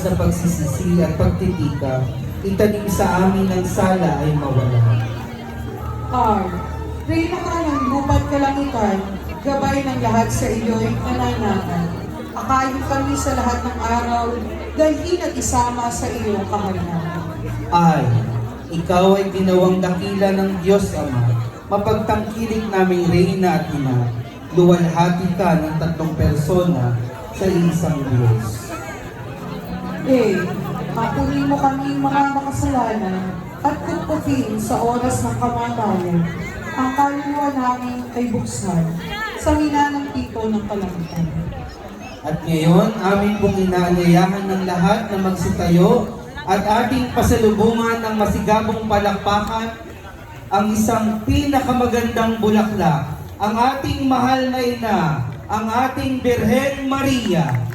sa pagsisisi at pagtitika, itanim sa amin ang sala ay mawala. Ay, Reyna ka ng lupa't kalangitan, gabay ng lahat sa iyo'y nananakan. Akayin kami sa lahat ng araw, dalhin at isama sa iyong kaharian. Ay, ikaw ay ginawang dakila ng Diyos Ama, mapagtangkilik naming Reyna at Ina, luwalhati ka ng tatlong persona sa isang Diyos. Papunin mo kami mga makasalanan at kutupin sa oras ng kamatayan. Ang kaluluwa namin ay buksan sa hinanang tito ng kalangitan. At ngayon, amin pong inaanyayahan ng lahat na magsitayo at ating pasalubungan ng masigabong palakpakan ang isang pinakamagandang bulaklak, ang ating mahal na ina, ang ating Birhen Maria.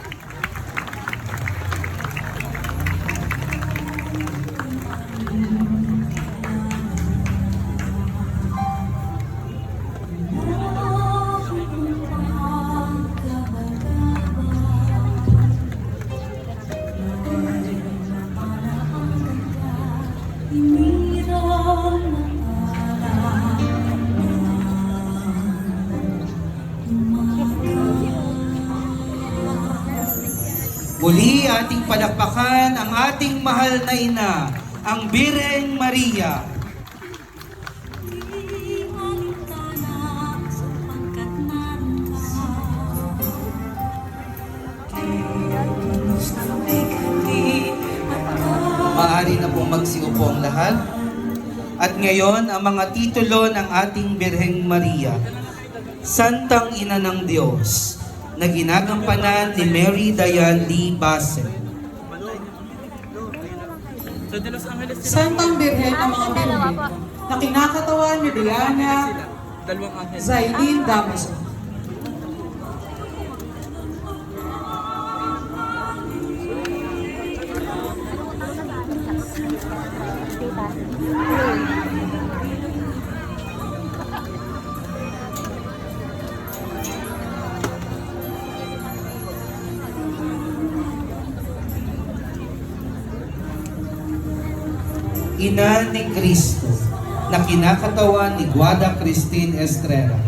Muli ating palakpakan ang ating mahal na ina, ang Birhen Maria. Maaari na pong magsiupo ang lahat. At ngayon, ang mga titulo ng ating Birhen Maria. Santang Ina ng Diyos, na ginagampanan ni Mary Diane Lee Bassett. Santang Birhen ng mga Birhen, na kinakatawan ni Diana Zailin Damaso. Ina ni Cristo, na kinakatawan ni Guada Christine Estrella.